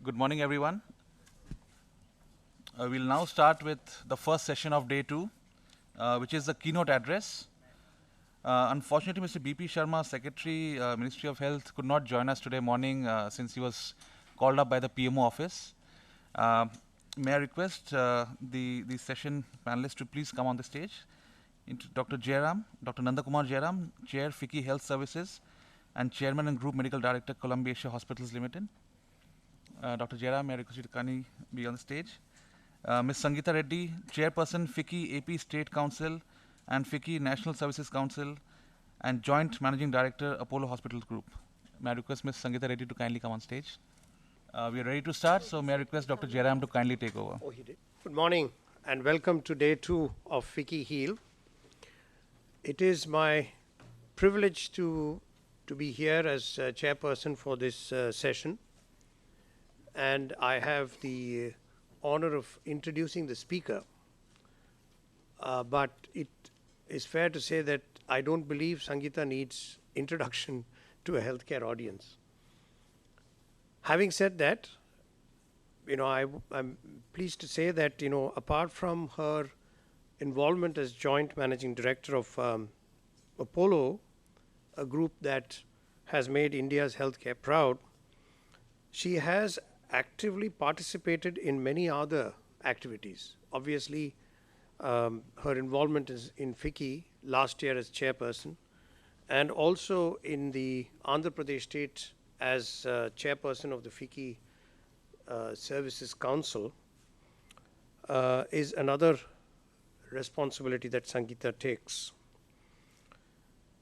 Good morning, everyone. We'll now start with the first session of day two, which is the keynote address. Unfortunately, Mr. B.P. Sharma, Secretary, Ministry of Health, could not join us today morning since he was called up by the PMO office. May I request the session panelists to please come on the stage. Dr. Jairam, Dr. Nandakumar Jairam, Chair, FICCI Health Services, and Chairman and Group Medical Director, Columbia Asia Hospitals Limited. Dr. Jairam, may I request you to kindly be on the stage. Ms. Sangeeta Reddy, Chairperson, FICCI AP State Council and FICCI National Services Council, and Joint Managing Director, Apollo Hospitals Group. May I request Ms. Sangeeta Reddy to kindly come on stage. We are ready to start, so may I request Dr. Jairam to kindly take over. Oh, he did. Good morning and welcome to day two of FICCI Heal. It is my privilege to be here as chairperson for this session, and I have the honor of introducing the speaker. But it is fair to say that I don't believe Sangeeta needs introduction to a healthcare audience. Having said that, I'm pleased to say that, apart from her involvement as joint managing director of Apollo, a group that has made India's healthcare proud, she has actively participated in many other activities. Obviously, her involvement is in FICCI last year as chairperson, and also in the Andhra Pradesh state as chairperson of the FICCI Services Council is another responsibility that Sangeeta takes.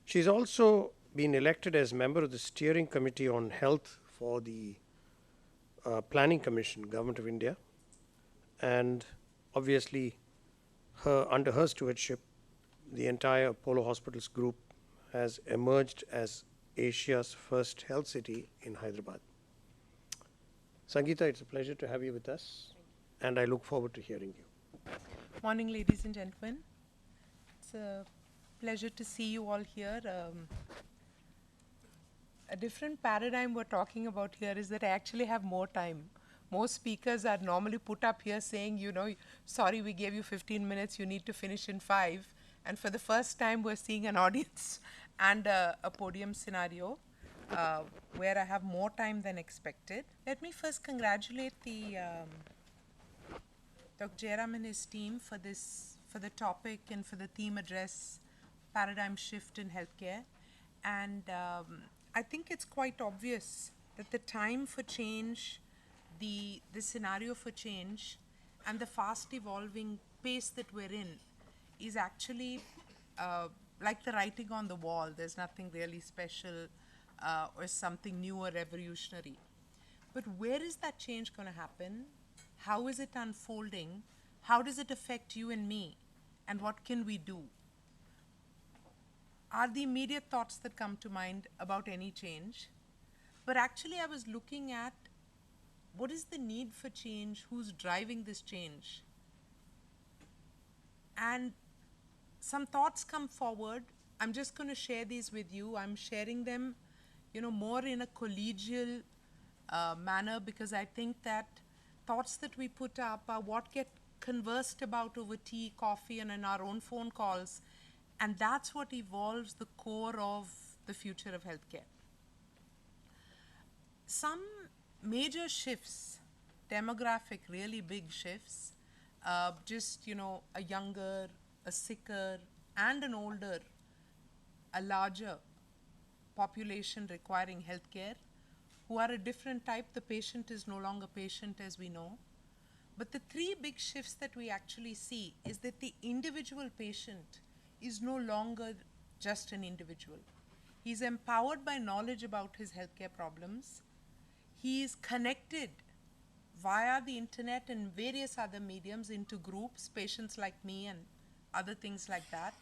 She's also been elected as member of the steering committee on health for the Planning Commission, Government of India, and obviously under her stewardship, the entire Apollo Hospitals group has emerged as Asia's first health city in Hyderabad. Sangeeta, it's a pleasure to have you with us, and I look forward to hearing you. Morning, ladies and gentlemen. It's a pleasure to see you all here. A different paradigm we're talking about here is that I actually have more time. Most speakers are normally put up here saying, sorry, we gave you 15 minutes, you need to finish in 5. And for the first time, we're seeing an audience and a podium scenario where I have more time than expected. Let me first congratulate Dr. Jairam and his team for the topic and for the theme address, Paradigm Shift in Healthcare. And I think it's quite obvious that the time for change, the scenario for change, and the fast evolving pace that we're in is actually like the writing on the wall. There's nothing really special or something new or revolutionary. But where is that change going to happen? How is it unfolding? How does it affect you and me? And what can we do? Are the immediate thoughts that come to mind about any change. But actually I was looking at what is the need for change, who's driving this change. And some thoughts come forward. I'm just going to share these with you. I'm sharing them, more in a collegial manner, because I think that thoughts that we put up are what get conversed about over tea, coffee, and in our own phone calls. And that's what evolves the core of the future of healthcare. Some major shifts, demographic, really big shifts, just, a younger, a sicker, and an older, a larger population requiring healthcare, who are a different type. The patient is no longer patient, as we know. But the three big shifts that we actually see is that the individual patient is no longer just an individual. He's empowered by knowledge about his healthcare problems. He is connected via the internet and various other mediums into groups, patients like me and other things like that.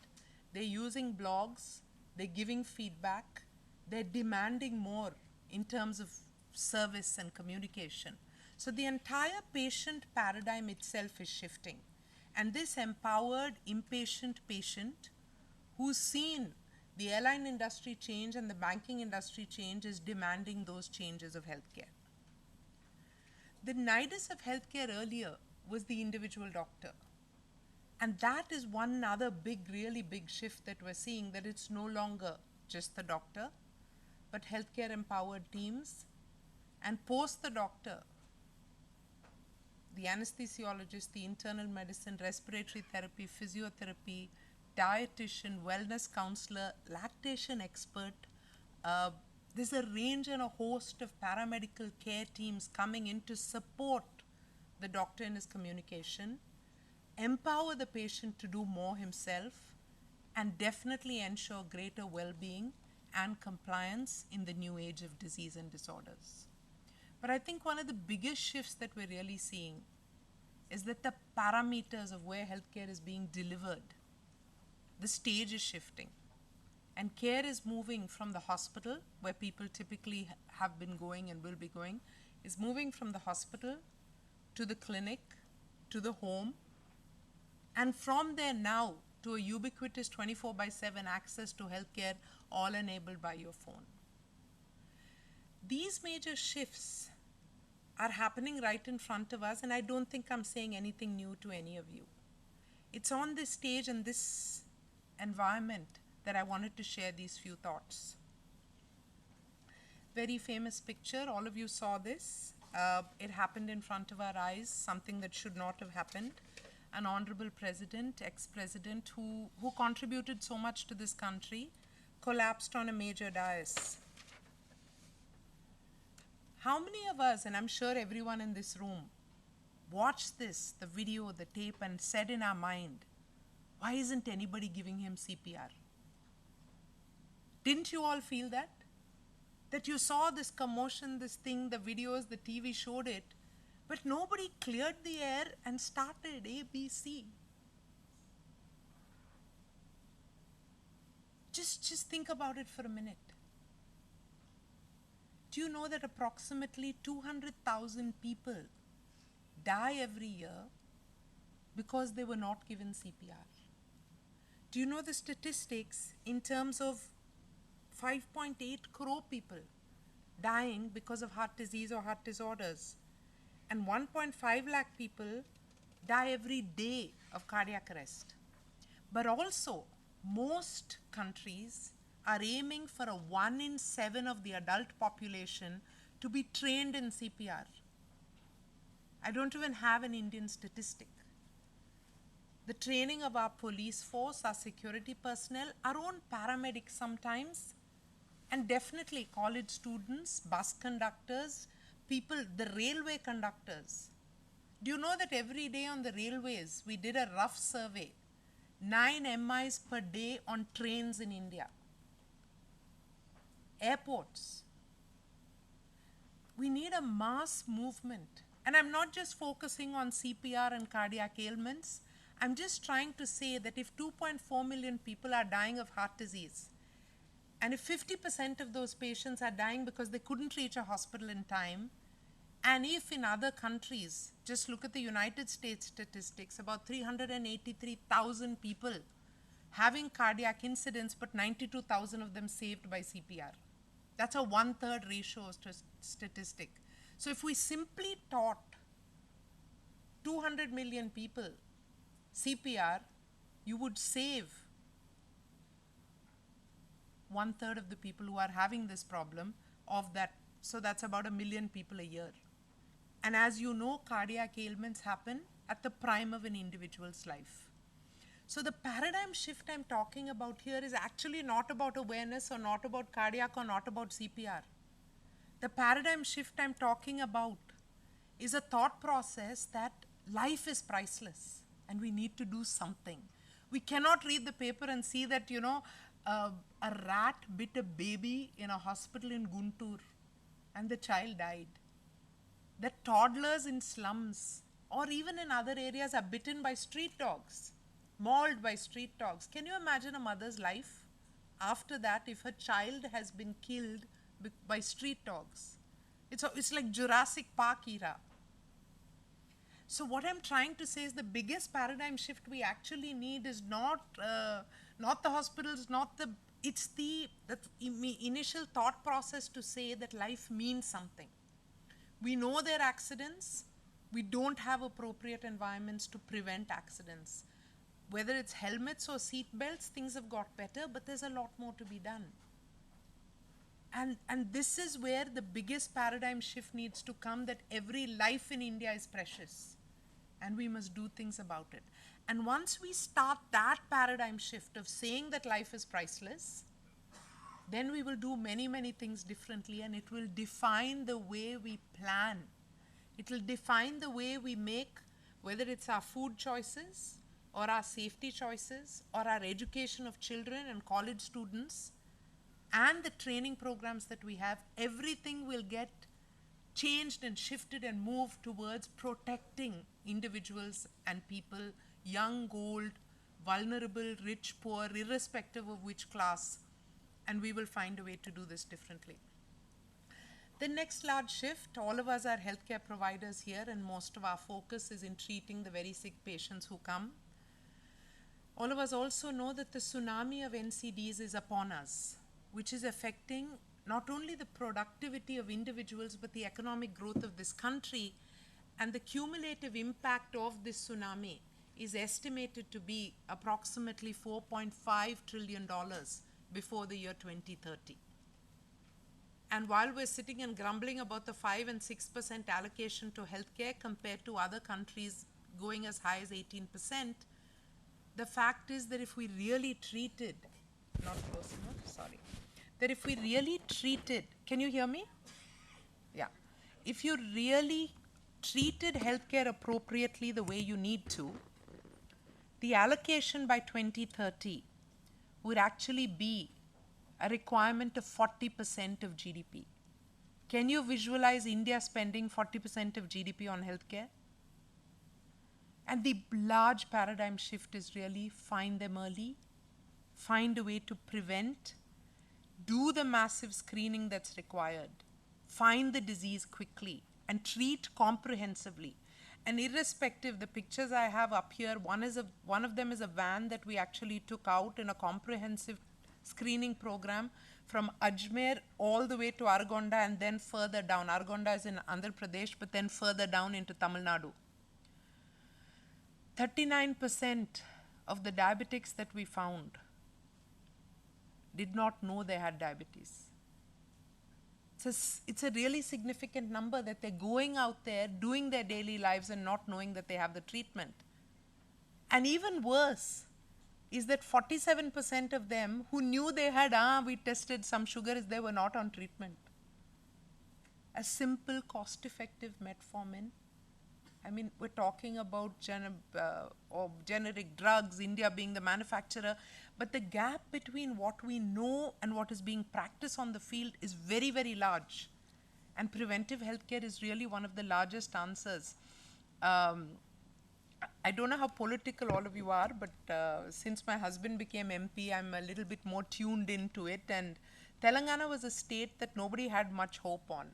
They're using blogs, they're giving feedback, they're demanding more in terms of service and communication. So the entire patient paradigm itself is shifting. And this empowered, impatient patient who's seen the airline industry change and the banking industry change is demanding those changes of healthcare. The nidus of healthcare earlier was the individual doctor. And that is one other big, really big shift that we're seeing, that it's no longer just the doctor, but healthcare empowered teams. And post the doctor, the anesthesiologist, the internal medicine, respiratory therapy, physiotherapy, dietitian, wellness counselor, lactation expert. There's a range and a host of paramedical care teams coming in to support the doctor in his communication, empower the patient to do more himself, and definitely ensure greater well-being and compliance in the new age of disease and disorders. But I think one of the biggest shifts that we're really seeing is that the parameters of where healthcare is being delivered, the stage is shifting. And care is moving from the hospital, where people typically have been going and will be going, is moving from the hospital to the clinic, to the home, and from there now to a ubiquitous 24/7 access to healthcare, all enabled by your phone. These major shifts are happening right in front of us, and I don't think I'm saying anything new to any of you. It's on this stage and this environment that I wanted to share these few thoughts. Very famous picture, all of you saw this. It happened in front of our eyes, something that should not have happened. An honorable president, ex-president, who contributed so much to this country, collapsed on a major dais. How many of us, and I'm sure everyone in this room, watched this, the video, the tape, and said in our mind, why isn't anybody giving him CPR? Didn't you all feel that? That you saw this commotion, this thing, the videos, the TV showed it, but nobody cleared the air and started ABC. Just think about it for a minute. Do you know that approximately 200,000 people die every year because they were not given CPR? Do you know the statistics in terms of 5.8 crore people dying because of heart disease or heart disorders, and 1.5 lakh people die every day of cardiac arrest? But also, most countries are aiming for a 1 in 7 of the adult population to be trained in CPR. I don't even have an Indian statistic. The training of our police force, our security personnel, our own paramedics sometimes, and definitely college students, bus conductors, people, the railway conductors. Do you know that every day on the railways, we did a rough survey, 9 MIs per day on trains in India. Airports. We need a mass movement. And I'm not just focusing on CPR and cardiac ailments. I'm just trying to say that if 2.4 million people are dying of heart disease, and if 50% of those patients are dying because they couldn't reach a hospital in time, and if in other countries, just look at the United States statistics, about 383,000 people having cardiac incidents, but 92,000 of them saved by CPR. That's a 1/3 ratio statistic. So if we simply taught 200 million people CPR, you would save 1/3 of the people who are having this problem of that. So that's about 1 million people a year. And as you know, cardiac ailments happen at the prime of an individual's life. So the paradigm shift I'm talking about here is actually not about awareness or not about cardiac or not about CPR. The paradigm shift I'm talking about is a thought process that life is priceless and we need to do something. We cannot read the paper and see that, a rat bit a baby in a hospital in Guntur and the child died. That toddlers in slums or even in other areas are bitten by street dogs, mauled by street dogs. Can you imagine a mother's life after that if her child has been killed by street dogs? It's like Jurassic Park era. So what I'm trying to say is the biggest paradigm shift we actually need is not the hospitals, it's the initial thought process to say that life means something. We know there are accidents. We don't have appropriate environments to prevent accidents. Whether it's helmets or seat belts, things have got better, but there's a lot more to be done. And this is where the biggest paradigm shift needs to come, that every life in India is precious and we must do things about it. And once we start that paradigm shift of saying that life is priceless, then we will do many, many things differently, and it will define the way we plan. It will define the way we make, whether it's our food choices or our safety choices or our education of children and college students and the training programs that we have. Everything will get changed and shifted and moved towards protecting individuals and people, young, old, vulnerable, rich, poor, irrespective of which class, and we will find a way to do this differently. The next large shift, all of us are healthcare providers here, and most of our focus is in treating the very sick patients who come. All of us also know that the tsunami of NCDs is upon us, which is affecting not only the productivity of individuals, but the economic growth of this country. And the cumulative impact of this tsunami is estimated to be approximately $4.5 trillion before the year 2030. And while we're sitting and grumbling about the 5 and 6% allocation to healthcare compared to other countries going as high as 18%, the fact is that if we really treated, not close enough, sorry, that if we really treated, can you hear me? Yeah. If you really treated healthcare appropriately the way you need to, the allocation by 2030 would actually be a requirement of 40% of GDP. Can you visualize India spending 40% of GDP on healthcare? And the large paradigm shift is really find them early, find a way to prevent, do the massive screening that's required, find the disease quickly, and treat comprehensively. And irrespective, the pictures I have up here, one of them is a van that we actually took out in a comprehensive screening program from Ajmer all the way to Argonda and then further down. Argonda is in Andhra Pradesh, but then further down into Tamil Nadu. 39% of the diabetics that we found did not know they had diabetes. It's a really significant number that they're going out there, doing their daily lives and not knowing that they have the treatment. And even worse is that 47% of them who knew they had, we tested some sugars, they were not on treatment. A simple, cost-effective metformin. I mean, we're talking about generic drugs, India being the manufacturer, but the gap between what we know and what is being practiced on the field is very, very large. And preventive healthcare is really one of the largest answers. I don't know how political all of you are, but since my husband became MP, I'm a little bit more tuned into it. And Telangana was a state that nobody had much hope on.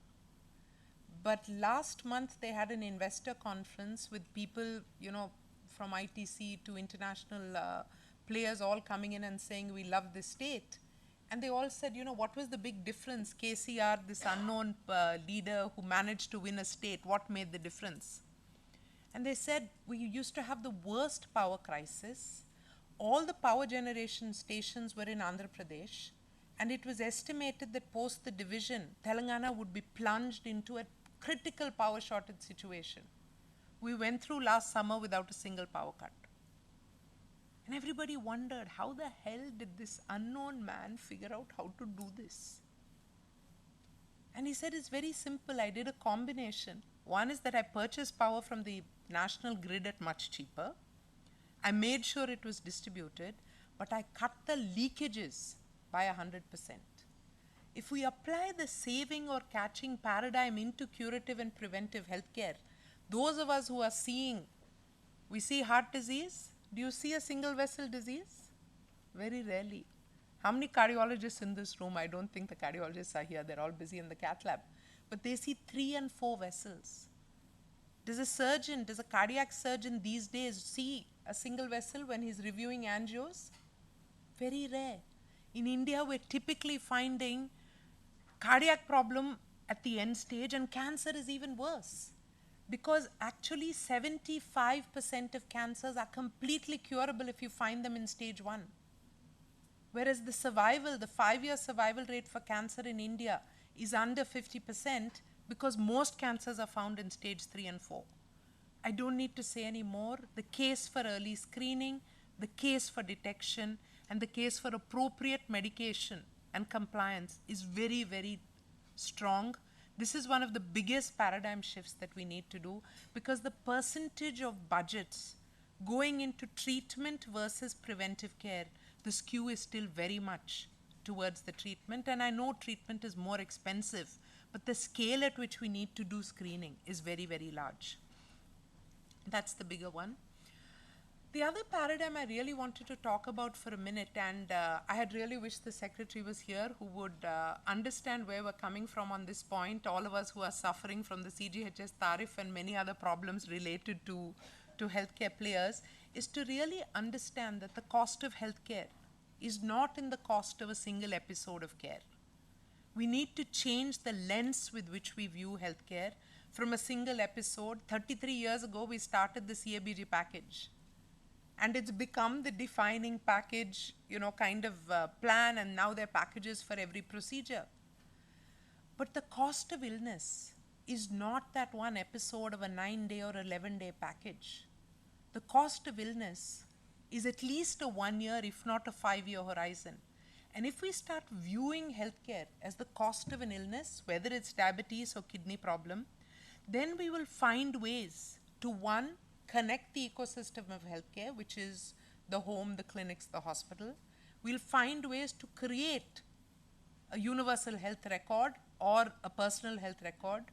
But last month they had an investor conference with people, from ITC to international players all coming in and saying, we love this state. And they all said, what was the big difference? KCR, this unknown leader who managed to win a state, what made the difference? And they said, we used to have the worst power crisis. All the power generation stations were in Andhra Pradesh. And it was estimated that post the division, Telangana would be plunged into a critical power shortage situation. We went through last summer without a single power cut. And everybody wondered, how the hell did this unknown man figure out how to do this? And he said, it's very simple. I did a combination. One is that I purchased power from the national grid at much cheaper. I made sure it was distributed, but I cut the leakages by 100%. If we apply the saving or catching paradigm into curative and preventive healthcare, those of us who are seeing, we see heart disease. Do you see a single vessel disease? Very rarely. How many cardiologists in this room? I don't think the cardiologists are here. They're all busy in the cath lab. But they see 3 and 4 vessels. Does a cardiac surgeon these days see a single vessel when he's reviewing angios? Very rare. In India, we're typically finding cardiac problem at the end stage, and cancer is even worse. Because actually 75% of cancers are completely curable if you find them in stage 1. Whereas the survival, the 5-year survival rate for cancer in India is under 50% because most cancers are found in stage 3 and 4. I don't need to say any more. The case for early screening, the case for detection, and the case for appropriate medication and compliance is very, very strong. This is one of the biggest paradigm shifts that we need to do, because the percentage of budgets going into treatment versus preventive care, the skew is still very much towards the treatment. And I know treatment is more expensive, but the scale at which we need to do screening is very, very large. That's the bigger one. The other paradigm I really wanted to talk about for a minute, and I had really wished the secretary was here who would understand where we're coming from on this point, all of us who are suffering from the CGHS tariff and many other problems related to healthcare players, is to really understand that the cost of healthcare is not in the cost of a single episode of care. We need to change the lens with which we view healthcare from a single episode. 33 years ago, we started the CABG package. And it's become the defining package, kind of plan, and now there are packages for every procedure. But the cost of illness is not that one episode of a 9-day or 11-day package. The cost of illness is at least a 1-year, if not a 5-year horizon. And if we start viewing healthcare as the cost of an illness, whether it's diabetes or kidney problem, then we will find ways to, one, connect the ecosystem of healthcare, which is the home, the clinics, the hospital. We'll find ways to create a universal health record or a personal health record.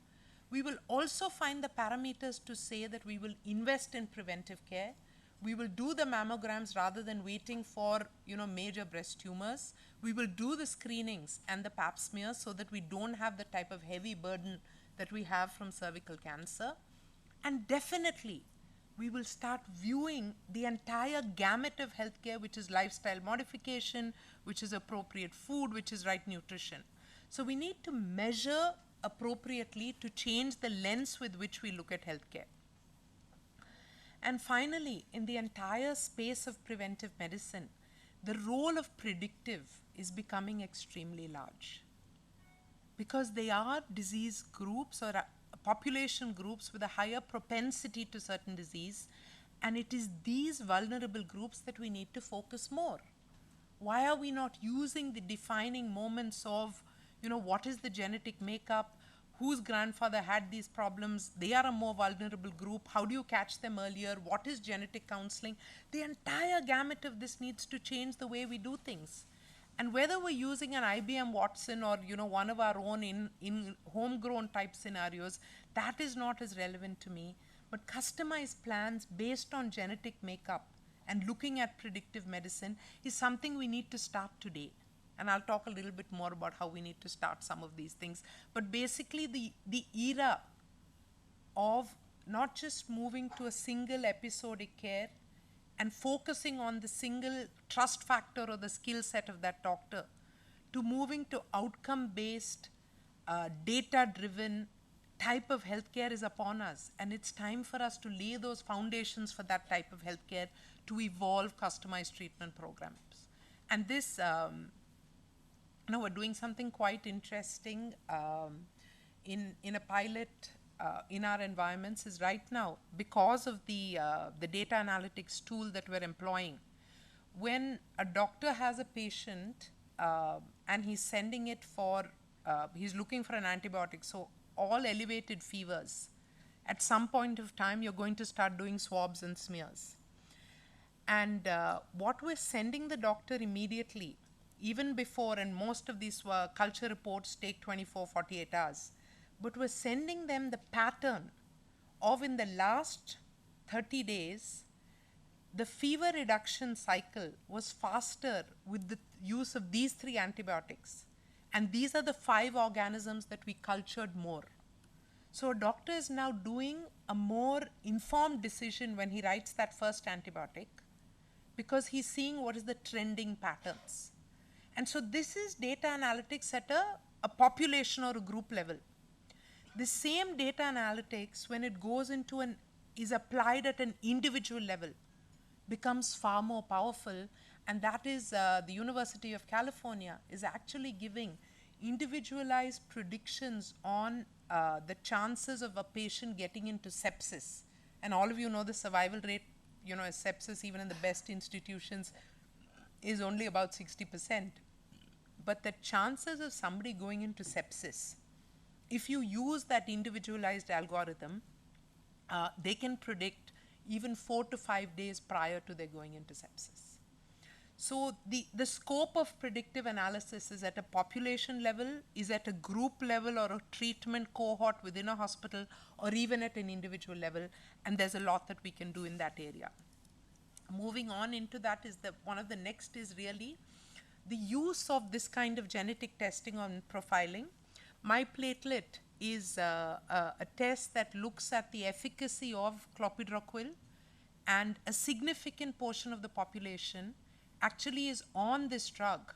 We will also find the parameters to say that we will invest in preventive care. We will do the mammograms rather than waiting for, major breast tumors. We will do the screenings and the pap smears so that we don't have the type of heavy burden that we have from cervical cancer. And definitely, we will start viewing the entire gamut of healthcare, which is lifestyle modification, which is appropriate food, which is right nutrition. So we need to measure appropriately to change the lens with which we look at healthcare. And finally, in the entire space of preventive medicine, the role of predictive is becoming extremely large, because they are disease groups or population groups with a higher propensity to certain disease, and it is these vulnerable groups that we need to focus more. Why are we not using the defining moments of, what is the genetic makeup, whose grandfather had these problems, they are a more vulnerable group, how do you catch them earlier, what is genetic counseling? The entire gamut of this needs to change the way we do things. And whether we're using an IBM Watson or one of our own in homegrown type scenarios, that is not as relevant to me. But customized plans based on genetic makeup and looking at predictive medicine is something we need to start today. And I'll talk a little bit more about how we need to start some of these things. But basically the era of not just moving to a single episodic care and focusing on the single trust factor or the skill set of that doctor, to moving to outcome-based, data-driven type of healthcare is upon us. And it's time for us to lay those foundations for that type of healthcare to evolve customized treatment programs. And this, we're doing something quite interesting in a pilot in our environments is right now, because of the data analytics tool that we're employing, when a doctor has a patient and he's sending it for, he's looking for an antibiotic, so all elevated fevers, at some point of time, you're going to start doing swabs and smears. And what we're sending the doctor immediately, even before, and most of these culture reports take 24, 48 hours, but we're sending them the pattern of, in the last 30 days, the fever reduction cycle was faster with the use of these 3 antibiotics. And these are the 5 organisms that we cultured more. So a doctor is now doing a more informed decision when he writes that first antibiotic, because he's seeing what is the trending patterns. And so this is data analytics at a population or a group level. The same data analytics, when it goes into is applied at an individual level, becomes far more powerful. And that is the University of California is actually giving individualized predictions on the chances of a patient getting into sepsis. And all of you know the survival rate, sepsis, even in the best institutions, is only about 60%. But the chances of somebody going into sepsis, if you use that individualized algorithm, they can predict even 4 to 5 days prior to their going into sepsis. So the scope of predictive analysis is at a population level, is at a group level or a treatment cohort within a hospital, or even at an individual level, and there's a lot that we can do in that area. Moving on into that is one of the next is really the use of this kind of genetic testing on profiling. MyPlatelet is a test that looks at the efficacy of clopidogrel, and a significant portion of the population actually is on this drug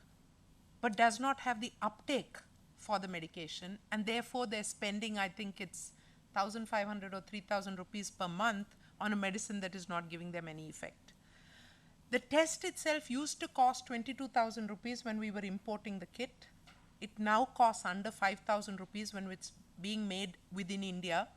but does not have the uptake for the medication, and therefore they're spending, I think it's 1,500 or 3,000 rupees per month on a medicine that is not giving them any effect. The test itself used to cost 22,000 rupees when we were importing the kit. It now costs under 5,000 rupees when it's being made within India.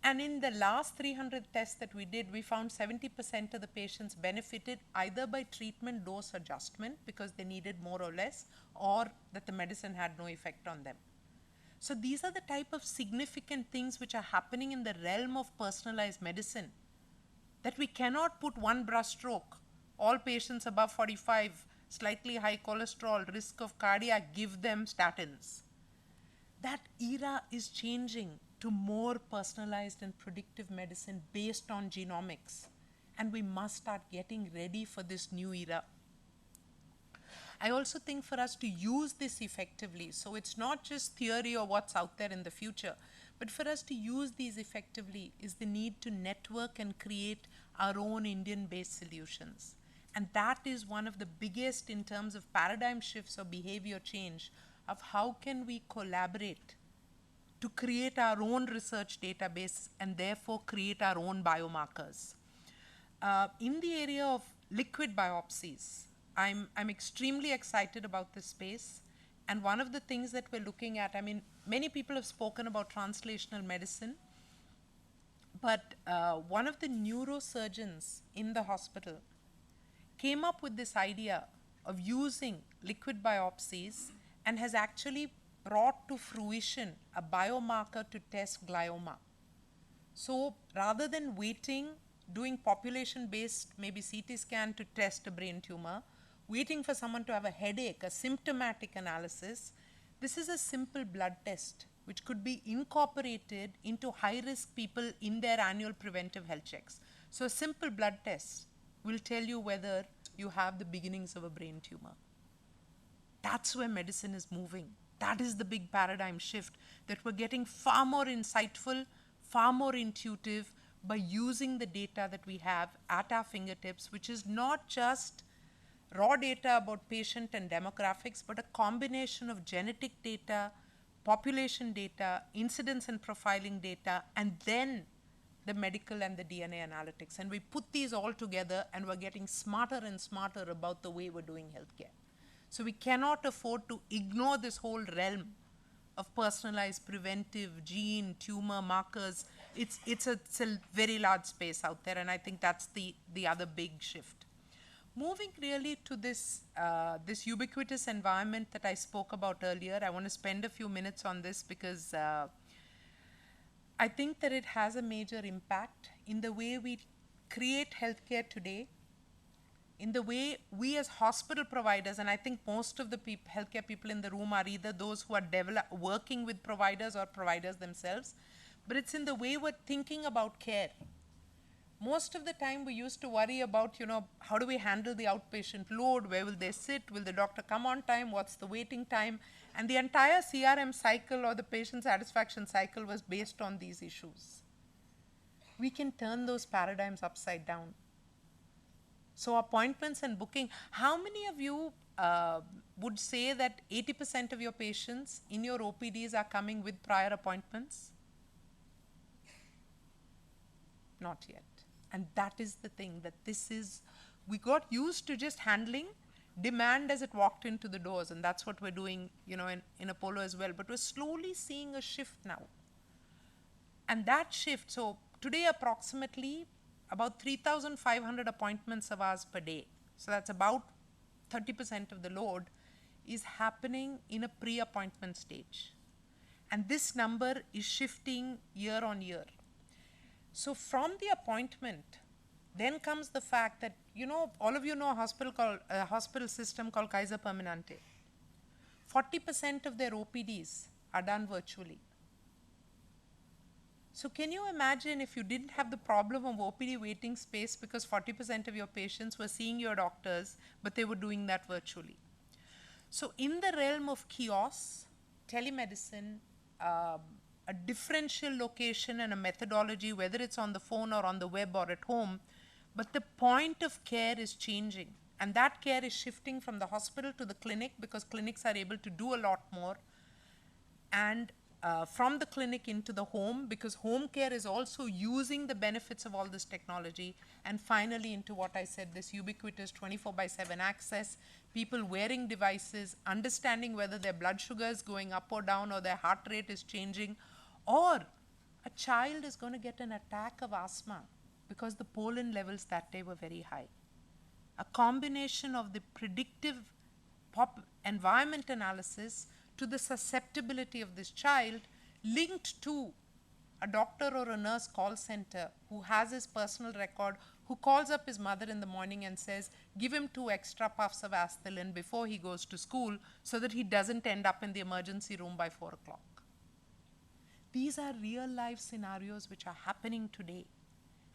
And in the last 300 tests that we did, we found 70% of the patients benefited either by treatment dose adjustment because they needed more or less, or that the medicine had no effect on them. So these are the type of significant things which are happening in the realm of personalized medicine, that we cannot put one brushstroke, all patients above 45, slightly high cholesterol, risk of cardiac, give them statins. That era is changing to more personalized and predictive medicine based on genomics. And we must start getting ready for this new era. I also think for us to use this effectively, so it's not just theory or what's out there in the future, but for us to use these effectively is the need to network and create our own Indian-based solutions. And that is one of the biggest in terms of paradigm shifts or behavior change of how can we collaborate to create our own research database and therefore create our own biomarkers. In the area of liquid biopsies, I'm extremely excited about this space. And one of the things that we're looking at, many people have spoken about translational medicine, but one of the neurosurgeons in the hospital came up with this idea of using liquid biopsies and has actually brought to fruition a biomarker to test glioma. So rather than waiting, doing population-based maybe CT scan to test a brain tumor, waiting for someone to have a headache, a symptomatic analysis, this is a simple blood test which could be incorporated into high-risk people in their annual preventive health checks. So a simple blood test will tell you whether you have the beginnings of a brain tumor. That's where medicine is moving. That is the big paradigm shift, that we're getting far more insightful, far more intuitive by using the data that we have at our fingertips, which is not just raw data about patient and demographics, but a combination of genetic data, population data, incidence and profiling data, and then the medical and the DNA analytics. And we put these all together and we're getting smarter and smarter about the way we're doing healthcare. So we cannot afford to ignore this whole realm of personalized, preventive, gene, tumor markers. It's a very large space out there, and I think that's the other big shift. Moving really to this ubiquitous environment that I spoke about earlier, I want to spend a few minutes on this because I think that it has a major impact in the way we create healthcare today, in the way we as hospital providers, and I think most of the healthcare people in the room are either those who are working with providers or providers themselves, but it's in the way we're thinking about care. Most of the time we used to worry about, how do we handle the outpatient load? Where will they sit? Will the doctor come on time? What's the waiting time? And the entire CRM cycle or the patient satisfaction cycle was based on these issues. We can turn those paradigms upside down. So appointments and booking, how many of you would say that 80% of your patients in your OPDs are coming with prior appointments? Not yet. And that is the thing, that this is, we got used to just handling demand as it walked into the doors, and that's what we're doing, in Apollo as well. But we're slowly seeing a shift now. And that shift, so today approximately about 3,500 appointments of ours per day, so that's about 30% of the load, is happening in a pre-appointment stage. And this number is shifting year on year. So from the appointment, then comes the fact that, all of you know a hospital system called Kaiser Permanente. 40% of their OPDs are done virtually. So can you imagine if you didn't have the problem of OPD waiting space because 40% of your patients were seeing your doctors, but they were doing that virtually. So in the realm of kiosks, telemedicine, a differential location and a methodology, whether it's on the phone or on the web or at home, but the point of care is changing. And that care is shifting from the hospital to the clinic, because clinics are able to do a lot more. And from the clinic into the home, because home care is also using the benefits of all this technology. And finally into what I said, this ubiquitous 24/7 access, people wearing devices, understanding whether their blood sugar is going up or down, or their heart rate is changing, or a child is going to get an attack of asthma because the pollen levels that day were very high. A combination of the predictive environment analysis to the susceptibility of this child, linked to a doctor or a nurse call center who has his personal record, who calls up his mother in the morning and says, give him 2 extra puffs of Asthilin before he goes to school so that he doesn't end up in the emergency room by 4 o'clock. These are real life scenarios which are happening today.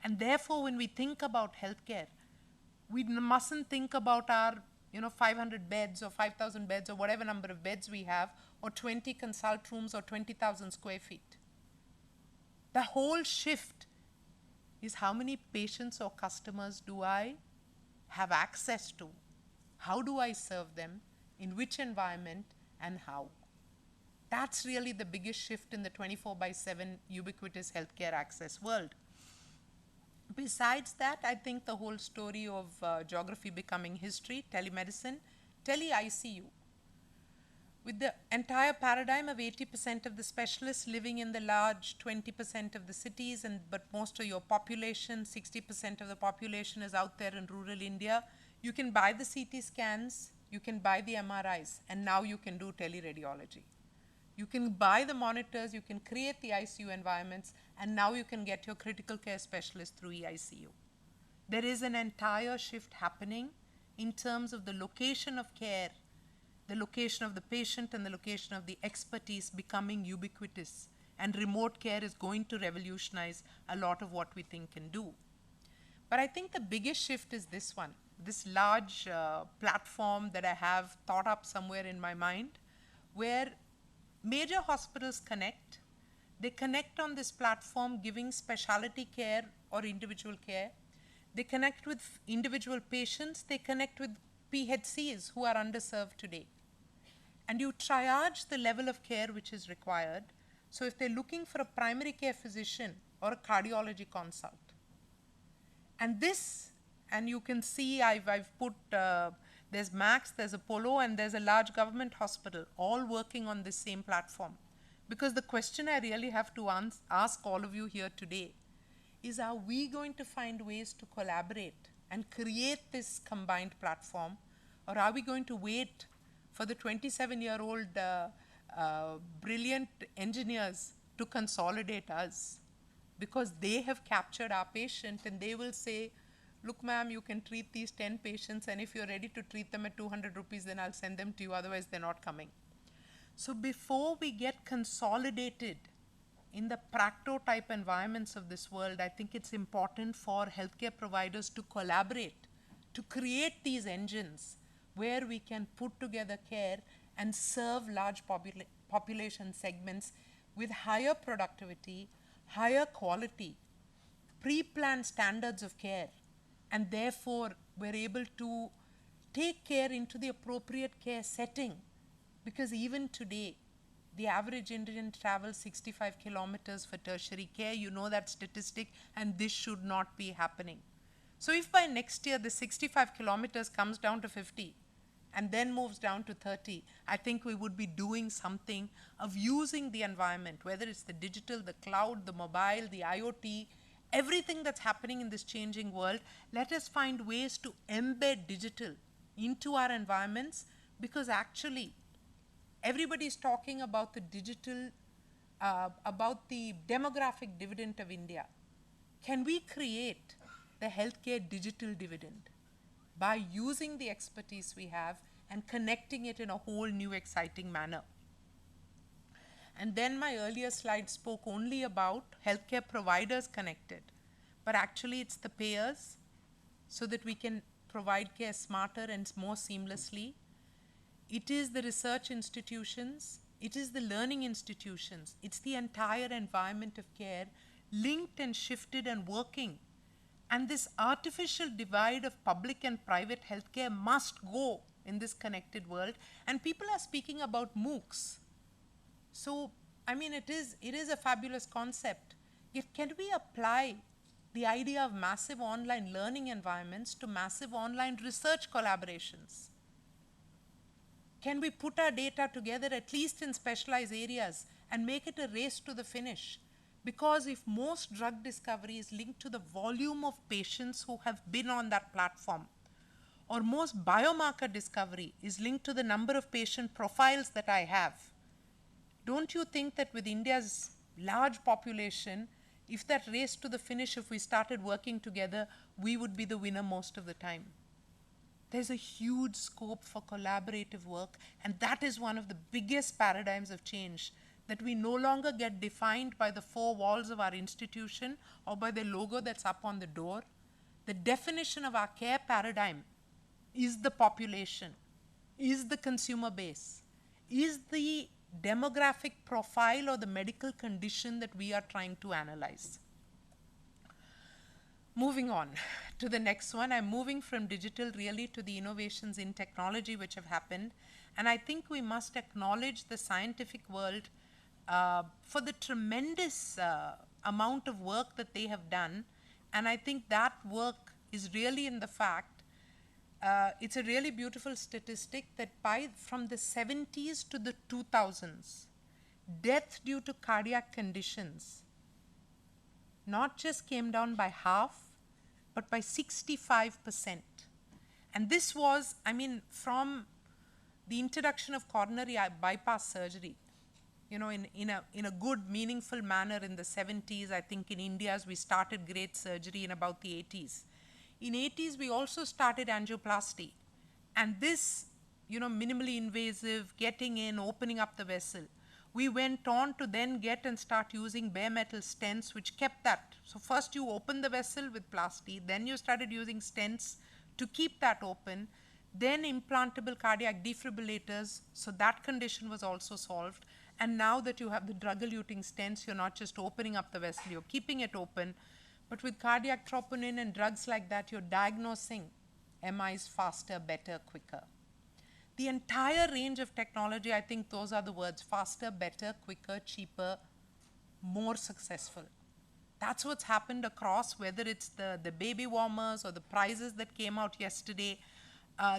And therefore, when we think about healthcare, we mustn't think about our 500 beds or 5,000 beds or whatever number of beds we have, or 20 consult rooms or 20,000 square feet. The whole shift is how many patients or customers do I have access to? How do I serve them? In which environment and how? That's really the biggest shift in the 24/7 ubiquitous healthcare access world. Besides that, I think the whole story of geography becoming history, telemedicine, tele-ICU. With the entire paradigm of 80% of the specialists living in the large 20% of the cities, but most of your population, 60% of the population is out there in rural India, you can buy the CT scans, you can buy the MRIs, and now you can do teleradiology. You can buy the monitors, you can create the ICU environments, and now you can get your critical care specialist through eICU. There is an entire shift happening in terms of the location of care, the location of the patient and the location of the expertise becoming ubiquitous. And remote care is going to revolutionize a lot of what we think can do. But I think the biggest shift is this one, this large platform that I have thought up somewhere in my mind, where major hospitals connect. They connect on this platform giving specialty care or individual care. They connect with individual patients. They connect with PHCs who are underserved today. And you triage the level of care which is required. So if they're looking for a primary care physician or a cardiology consult. And this, and you can see I've put, there's Max, there's Apollo, and there's a large government hospital, all working on this same platform. Because the question I really have to ask all of you here today is, are we going to find ways to collaborate and create this combined platform, or are we going to wait for the 27-year-old brilliant engineers to consolidate us? Because they have captured our patient and they will say, look, ma'am, you can treat these 10 patients, and if you're ready to treat them at 200 rupees, then I'll send them to you, otherwise they're not coming. So before we get consolidated in the practo-type environments of this world, I think it's important for healthcare providers to collaborate, to create these engines where we can put together care and serve large population segments with higher productivity, higher quality, pre-planned standards of care, and therefore we're able to take care into the appropriate care setting. Because even today, The average Indian travels 65 kilometers for tertiary care. You know that statistic, and this should not be happening. So if by next year the 65 kilometers comes down to 50 and then moves down to 30, I think we would be doing something of using the environment, whether it's the digital, the cloud, the mobile, the IoT, everything that's happening in this changing world. Let us find ways to embed digital into our environments, because actually everybody is talking about the digital, about the demographic dividend of India. Can we create the healthcare digital dividend by using the expertise we have and connecting it in a whole new exciting manner? And then my earlier slide spoke only about healthcare providers connected, but actually it's the payers, so that we can provide care smarter and more seamlessly. It is the research institutions, it is the learning institutions, it's the entire environment of care linked and shifted and working. And this artificial divide of public and private healthcare must go in this connected world. And people are speaking about MOOCs. So, I mean, it is a fabulous concept. Yet, can we apply the idea of massive online learning environments to massive online research collaborations? Can we put our data together, at least in specialized areas, and make it a race to the finish? Because if most drug discovery is linked to the volume of patients who have been on that platform, or most biomarker discovery is linked to the number of patient profiles that I have, don't you think that with India's large population, if that race to the finish, if we started working together, we would be the winner most of the time? There's a huge scope for collaborative work, and that is one of the biggest paradigms of change, that we no longer get defined by the four walls of our institution or by the logo that's up on the door. The definition of our care paradigm is the population, is the consumer base, is the demographic profile or the medical condition that we are trying to analyze. Moving on to the next one, I'm moving from digital really to the innovations in technology which have happened. And I think we must acknowledge the scientific world for the tremendous amount of work that they have done. And I think that work is really in the fact, it's a really beautiful statistic that from the 70s to the 2000s, death due to cardiac conditions not just came down by half, but by 65%. And this was, I mean, from the introduction of coronary bypass surgery, you know, in a good, meaningful manner in the 70s. I think in India, we started great surgery in about the 80s. In 80s, we also started angioplasty. And this, you know, minimally invasive, getting in, opening up the vessel. We went on to then get and start using bare metal stents, which kept that. So first you open the vessel with plasty, then you started using stents to keep that open, then implantable cardiac defibrillators, so that condition was also solved. And now that you have the drug-eluting stents, you're not just opening up the vessel, you're keeping it open. But with cardiac troponin and drugs like that, you're diagnosing MIs faster, better, quicker. The entire range of technology, I think those are the words: faster, better, quicker, cheaper, more successful. That's what's happened across, whether it's the baby warmers or the prizes that came out yesterday.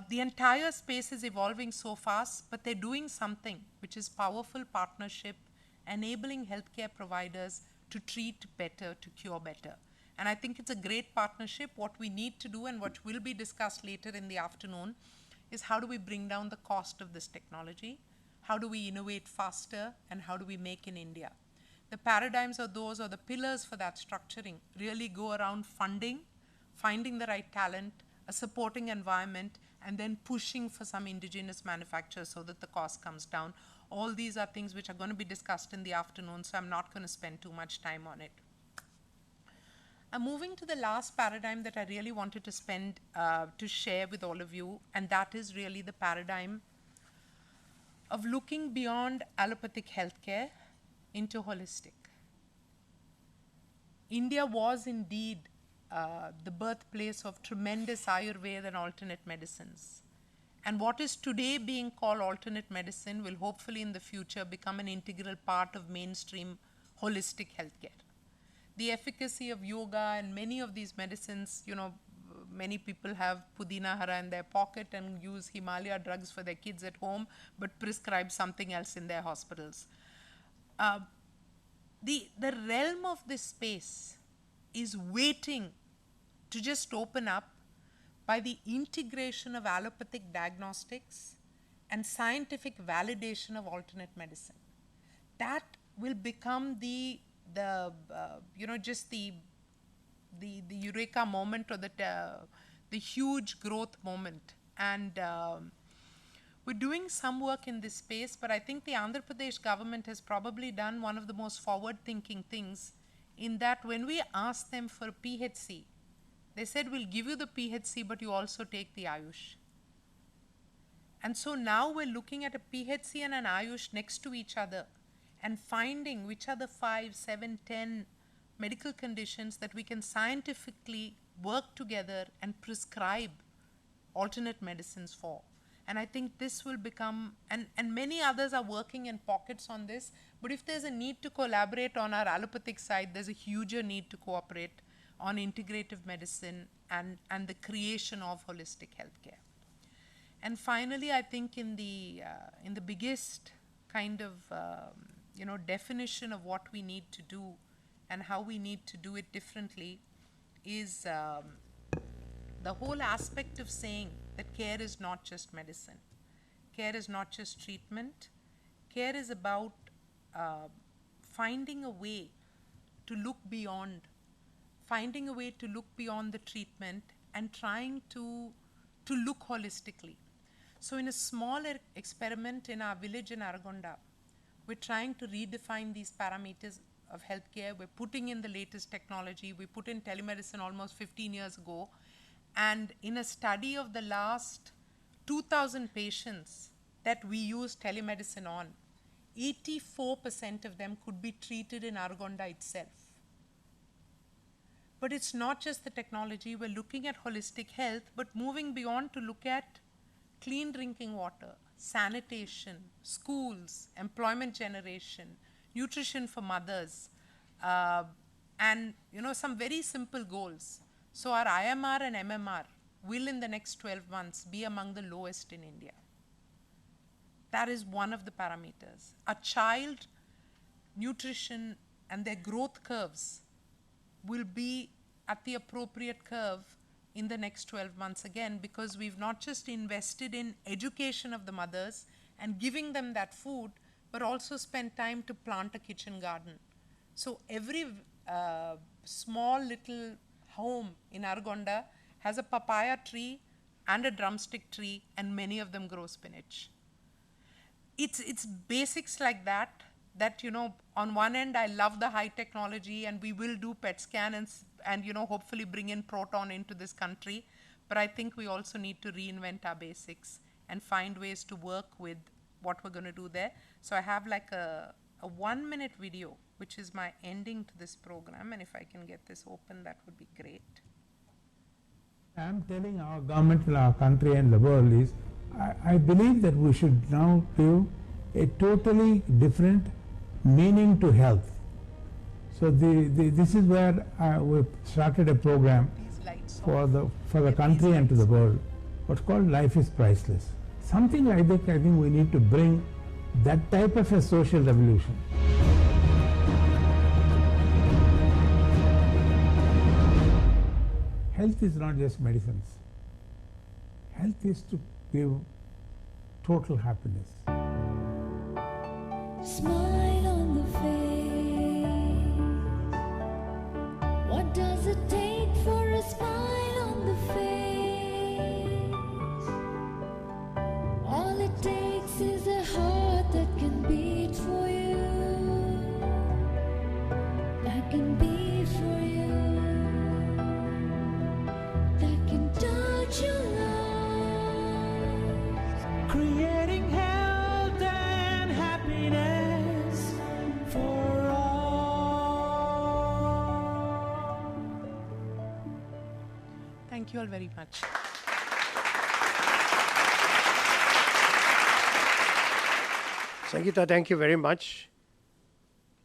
The entire space is evolving so fast, but they're doing something which is powerful partnership, enabling healthcare providers to treat better, to cure better. And I think it's a great partnership. What we need to do, and what will be discussed later in the afternoon, is how do we bring down the cost of this technology? How do we innovate faster? And how do we make in India? The paradigms of those, or the pillars for that structuring, really go around funding, finding the right talent, a supporting environment, and then pushing for some indigenous manufacturers so that the cost comes down. All these are things which are going to be discussed in the afternoon, so I'm not going to spend too much time on it. I'm moving to the last paradigm that I really wanted to to share with all of you, and that is really the paradigm of looking beyond allopathic healthcare into holistic. India was indeed the birthplace of tremendous Ayurveda and alternate medicines. And what is today being called alternate medicine will hopefully in the future become an integral part of mainstream holistic healthcare. The efficacy of yoga and many of these medicines, many people have Pudina Hara in their pocket and use Himalaya drugs for their kids at home, but prescribe something else in their hospitals. The realm of this space is waiting to just open up by the integration of allopathic diagnostics and scientific validation of alternate medicine. That will become the eureka moment or the huge growth moment. And we're doing some work in this space, but I think the Andhra Pradesh government has probably done one of the most forward-thinking things in that when we asked them for a PHC, they said, we'll give you the PHC, but you also take the Ayush. And so now we're looking at a PHC and an Ayush next to each other and finding which are the 5, 7, 10 medical conditions that we can scientifically work together and prescribe alternate medicines for. And I think this will become, and many others are working in pockets on this, but if there's a need to collaborate on our allopathic side, there's a huger need to cooperate on integrative medicine and the creation of holistic healthcare. And finally, I think in the biggest kind of definition of what we need to do and how we need to do it differently is the whole aspect of saying that care is not just medicine. Care is not just treatment. Care is about finding a way to look beyond the treatment and trying to look holistically. So in a small experiment in our village in Aragonda, we're trying to redefine these parameters of healthcare. We're putting in the latest technology. We put in telemedicine almost 15 years ago. And in a study of the last 2,000 patients that we used telemedicine on, 84% of them could be treated in Aragonda itself. But it's not just the technology. We're looking at holistic health, but moving beyond to look at clean drinking water, sanitation, schools, employment generation, nutrition for mothers, and some very simple goals. So our IMR and MMR will in the next 12 months be among the lowest in India. That is one of the parameters. A child nutrition and their growth curves will be at the appropriate curve in the next 12 months again, because we've not just invested in education of the mothers and giving them that food, but also spent time to plant a kitchen garden. So every small little home in Aragonda has a papaya tree and a drumstick tree, and many of them grow spinach. It's basics like that, on one end I love the high technology and we will do PET scan and hopefully bring in proton into this country. But I think we also need to reinvent our basics and find ways to work with what we're going to do there. So I have like a 1-minute video, which is my ending to this program. And if I can get this open, that would be great. I'm telling our government and our country and the world is, I believe that we should now give a totally different meaning to health. So this is where we started a program for the country and to the world, what's called Life is Priceless. Something like that, I think we need to bring that type of a social revolution. Health is not just medicines. Health is to give total happiness. Smile on the face. What does it take for a smile on the face? All it takes is a heart that can beat for you, that can be for you, that can touch your life, creating health and happiness for all. Thank you all very much. Sangeeta, thank you very much.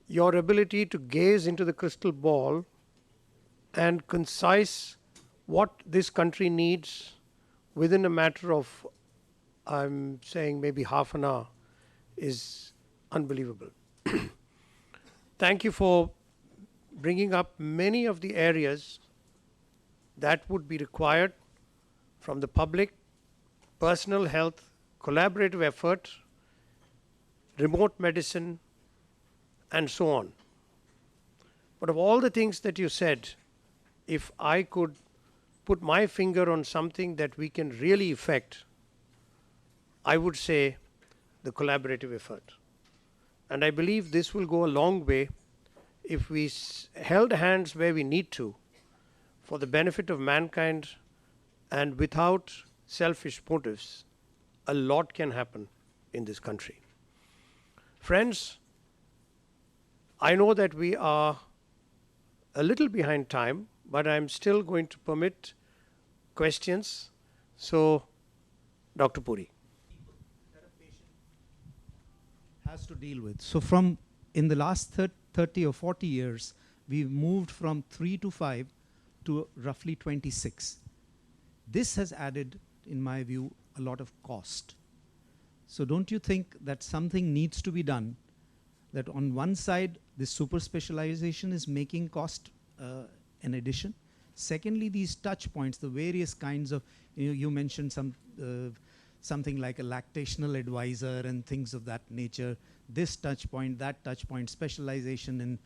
Your ability to gaze into the crystal ball and concise what this country needs within a matter of, I'm saying maybe half an hour, is unbelievable. Thank you for bringing up many of the areas that would be required from the public, personal health, collaborative effort, remote medicine, and so on. But of all the things that you said, if I could put my finger on something that we can really effect, I would say the collaborative effort. And I believe this will go a long way if we held hands where we need to for the benefit of mankind and without selfish motives. A lot can happen in this country. Friends, I know that we are a little behind time, but I'm still going to permit questions. So, Dr. Puri. Has to deal with. So from in the last 30 or 40 years, we've moved from 3 to 5 to roughly 26. This has added, in my view, a lot of cost. So don't you think that something needs to be done, that on one side, this super specialization is making cost an addition? Secondly, these touch points, the various kinds of, you mentioned something like a lactational advisor and things of that nature, this touch point, that touch point, specialization in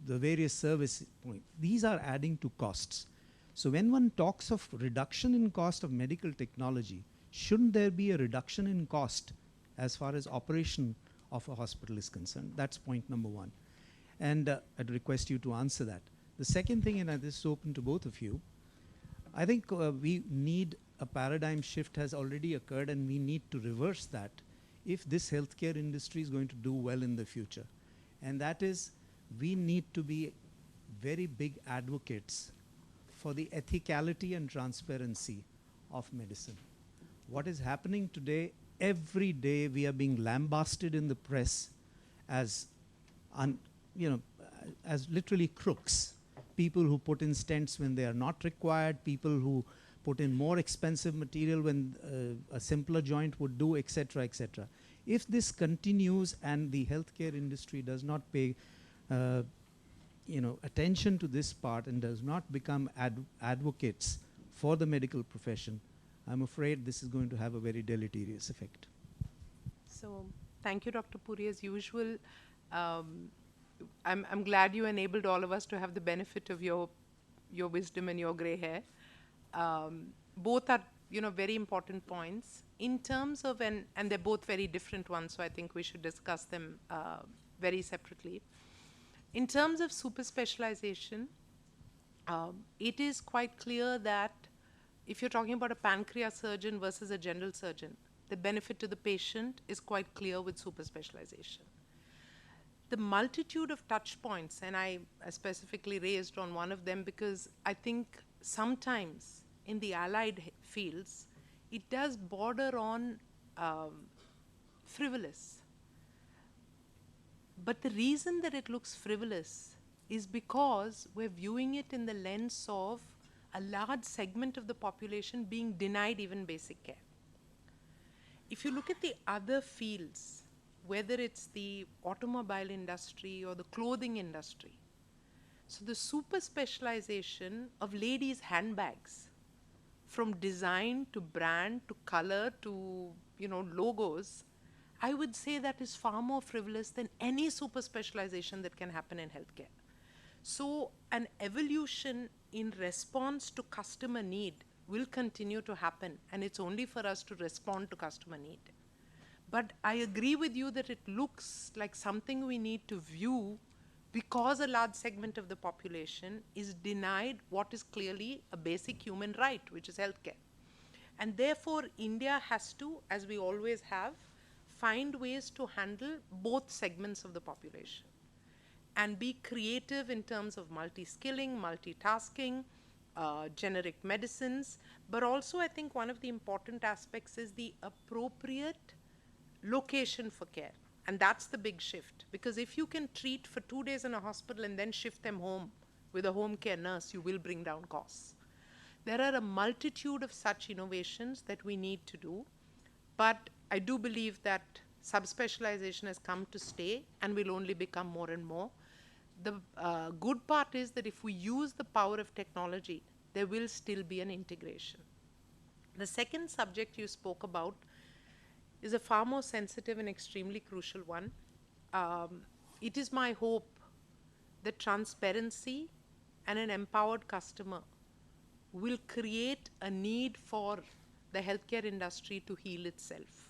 the various service points. These are adding to costs. So when one talks of reduction in cost of medical technology, shouldn't there be a reduction in cost as far as operation of a hospital is concerned? That's point number one. And I'd request you to answer that. The second thing, and this is open to both of you, I think we need a paradigm shift has already occurred, and we need to reverse that if this healthcare industry is going to do well in the future. And that is, we need to be very big advocates for the ethicality and transparency of medicine. What is happening today, every day we are being lambasted in the press as, as literally crooks. People who put in stents when they are not required, people who put in more expensive material when a simpler joint would do, etc., etc. If this continues and the healthcare industry does not pay attention to this part and does not become advocates for the medical profession, I'm afraid this is going to have a very deleterious effect. So thank you, Dr. Puri, as usual. I'm glad you enabled all of us to have the benefit of your wisdom and your gray hair. Both are, very important points in terms of, and they're both very different ones, so I think we should discuss them very separately. In terms of super specialization, it is quite clear that if you're talking about a pancreas surgeon versus a general surgeon, the benefit to the patient is quite clear with super specialization. The multitude of touch points, and I specifically raised on one of them because I think sometimes in the allied fields, it does border on frivolous. But the reason that it looks frivolous is because we're viewing it in the lens of a large segment of the population being denied even basic care. If you look at the other fields, whether it's the automobile industry or the clothing industry, so the super specialization of ladies' handbags, from design to brand to color to logos, I would say that is far more frivolous than any super specialization that can happen in healthcare. So an evolution in response to customer need will continue to happen, and it's only for us to respond to customer need. But I agree with you that it looks like something we need to view because a large segment of the population is denied what is clearly a basic human right, which is healthcare. And therefore, India has to, as we always have, find ways to handle both segments of the population and be creative in terms of multi-skilling, multitasking, generic medicines. But also, I think one of the important aspects is the appropriate location for care. And that's the big shift. Because if you can treat for 2 days in a hospital and then shift them home with a home care nurse, you will bring down costs. There are a multitude of such innovations that we need to do. But I do believe that subspecialization has come to stay and will only become more and more. The good part is that if we use the power of technology, there will still be an integration. The second subject you spoke about is a far more sensitive and extremely crucial one. It is my hope that transparency and an empowered customer will create a need for the healthcare industry to heal itself.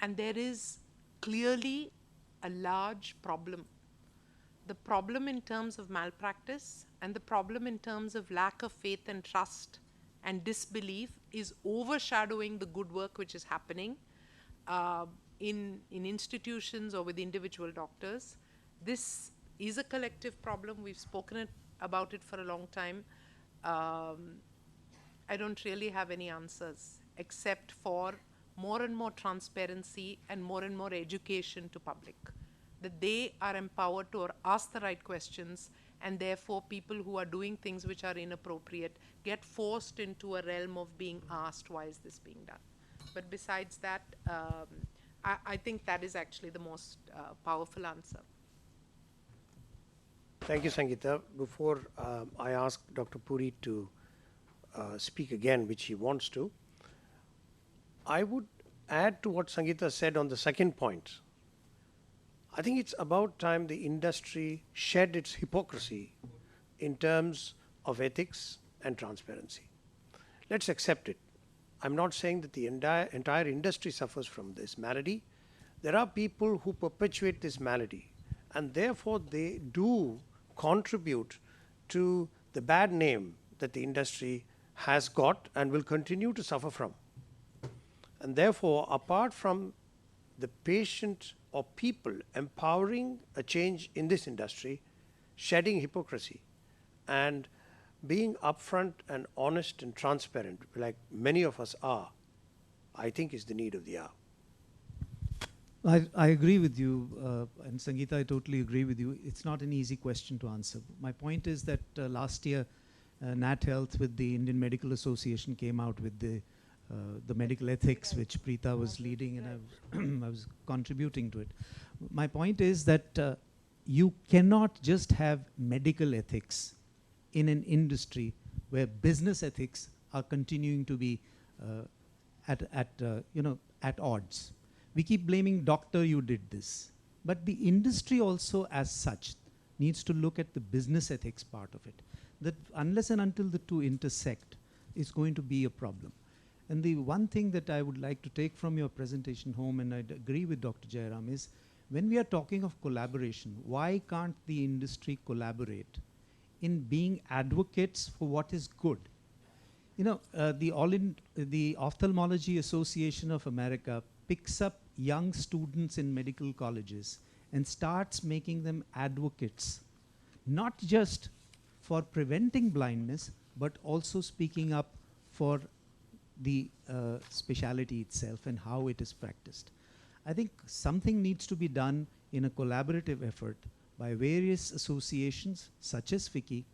And there is clearly a large problem. The problem in terms of malpractice and the problem in terms of lack of faith and trust and disbelief is overshadowing the good work which is happening in institutions or with individual doctors. This is a collective problem. We've spoken about it for a long time. I don't really have any answers except for more and more transparency and more education to public, that they are empowered to ask the right questions, and therefore people who are doing things which are inappropriate get forced into a realm of being asked, why is this being done? But besides that, I think that is actually the most powerful answer. Thank you, Sangeeta. Before I ask Dr. Puri to speak again, which he wants to, I would add to what Sangeeta said on the second point. I think it's about time the industry shed its hypocrisy in terms of ethics and transparency. Let's accept it. I'm not saying that the entire industry suffers from this malady. There are people who perpetuate this malady, and therefore they do contribute to the bad name that the industry has got and will continue to suffer from. And therefore, apart from the patient or people empowering a change in this industry, shedding hypocrisy, and being upfront and honest and transparent, like many of us are, I think is the need of the hour. I agree with you, and Sangeeta, I totally agree with you. It's not an easy question to answer. My point is that last year, Nat Health with the Indian Medical Association came out with the medical ethics, which Preeta was leading, and I was contributing to it. My point is that you cannot just have medical ethics in an industry where business ethics are continuing to be at odds. We keep blaming doctor, you did this. But the industry also as such needs to look at the business ethics part of it. That unless and until the two intersect is going to be a problem. And the one thing that I would like to take from your presentation home, and I'd agree with Dr. Jairam, is when we are talking of collaboration, why can't the industry collaborate in being advocates for what is good? You know, the Ophthalmology Association of America picks up young students in medical colleges and starts making them advocates, not just for preventing blindness, but also speaking up for the specialty itself and how it is practiced. I think something needs to be done in a collaborative effort by various associations such as FICCI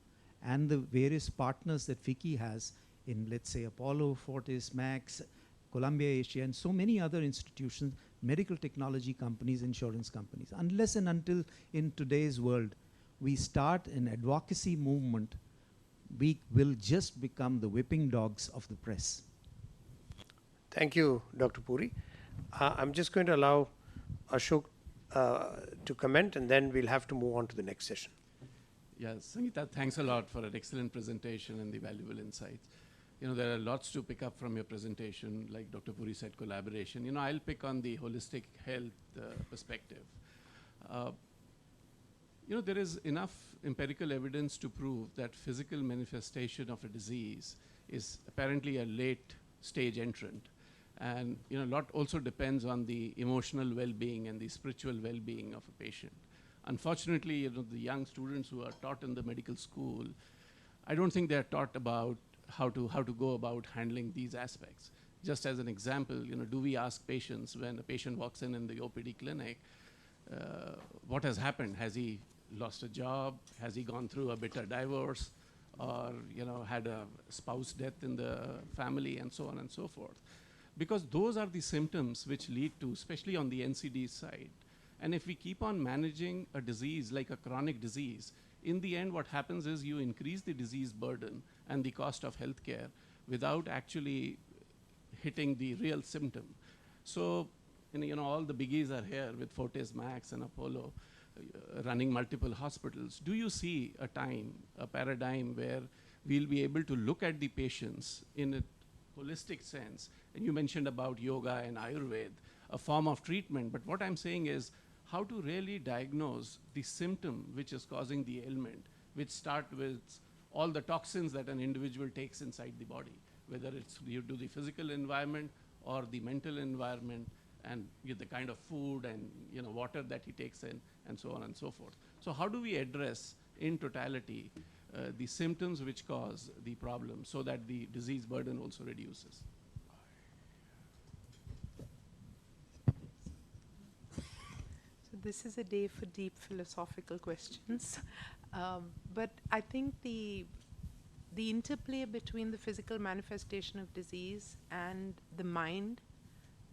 and the various partners that FICCI has in, let's say, Apollo, Fortis, Max, Columbia Asia, and so many other institutions, medical technology companies, insurance companies. Unless and until in today's world we start an advocacy movement, we will just become the whipping dogs of the press. Thank you, Dr. Puri. I'm just going to allow Ashok to comment, and then we'll have to move on to the next session. Yes, Sangeeta, thanks a lot for an excellent presentation and the valuable insights. You know, there are lots to pick up from your presentation, like Dr. Puri said, collaboration. You know, I'll pick on the holistic health perspective. You know, there is enough empirical evidence to prove that physical manifestation of a disease is apparently a late stage entrant. And, you know, a lot also depends on the emotional well-being and the spiritual well-being of a patient. Unfortunately, you know, the young students who are taught in the medical school, I don't think they're taught about how to go about handling these aspects. Just as an example, you know, do we ask patients when a patient walks in the OPD clinic, what has happened. Has he lost a job? Has he gone through a bitter divorce? Or had a spouse death in the family, and so on and so forth. Because those are the symptoms which lead to, especially on the NCD side. And if we keep on managing a disease like a chronic disease, in the end what happens is you increase the disease burden and the cost of healthcare without actually hitting the real symptom. So, all the biggies are here with Fortis Max and Apollo running multiple hospitals. Do you see a paradigm where we'll be able to look at the patients in a holistic sense? And you mentioned about yoga and Ayurveda, a form of treatment. But what I'm saying is how to really diagnose the symptom which is causing the ailment, which start with all the toxins that an individual takes inside the body, whether it's due to the physical environment or the mental environment, and the kind of food and water that he takes in, and so on and so forth. So how do we address in totality the symptoms which cause the problem so that the disease burden also reduces? So this is a day for deep philosophical questions. But I think the interplay between the physical manifestation of disease and the mind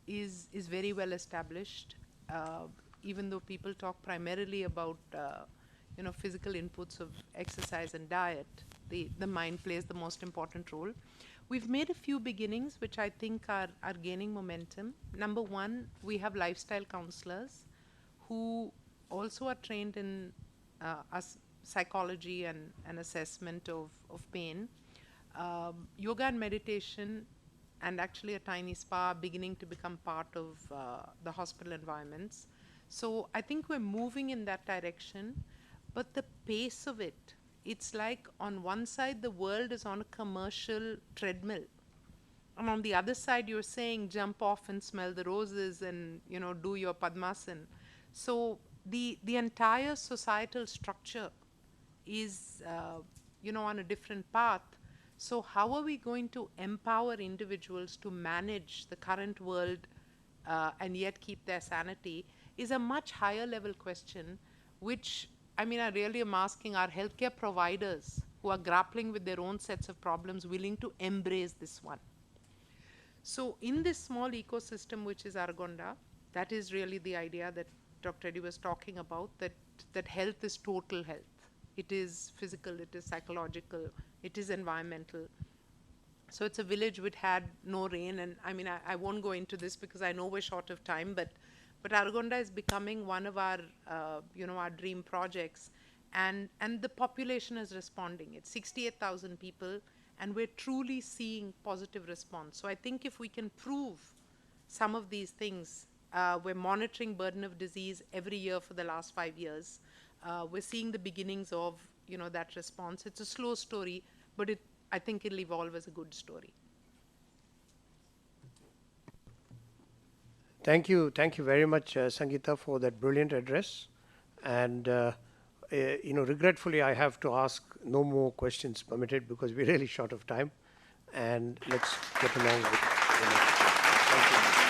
is very well established. Even though people talk primarily about physical inputs of exercise and diet, the mind plays the most important role. We've made a few beginnings which I think are gaining momentum. Number one, we have lifestyle counselors who also are trained in psychology and assessment of pain. Yoga and meditation and actually a tiny spa are beginning to become part of the hospital environments. So I think we're moving in that direction, but the pace of it, it's like on one side the world is on a commercial treadmill, and on the other side you're saying jump off and smell the roses and do your Padmasan. So the entire societal structure is on a different path. So how are we going to empower individuals to manage the current world and yet keep their sanity is a much higher level question, which I really am asking, are healthcare providers who are grappling with their own sets of problems willing to embrace this one? So in this small ecosystem which is Argonda, that is really the idea that Dr. Reddy was talking about, that health is total health. It is physical, it is psychological, it is environmental. So it's a village which had no rain, and I won't go into this because I know we're short of time, but Argonda is becoming one of our our dream projects, and the population is responding. It's 68,000 people, and we're truly seeing positive response. So I think if we can prove some of these things, we're monitoring burden of disease every year for the last 5 years. We're seeing the beginnings of that response. It's a slow story, but I think it'll evolve as a good story. Thank you very much, Sangeeta, for that brilliant address. And regretfully, I have to ask no more questions permitted because we're really short of time. And let's get along with the next. Thank you.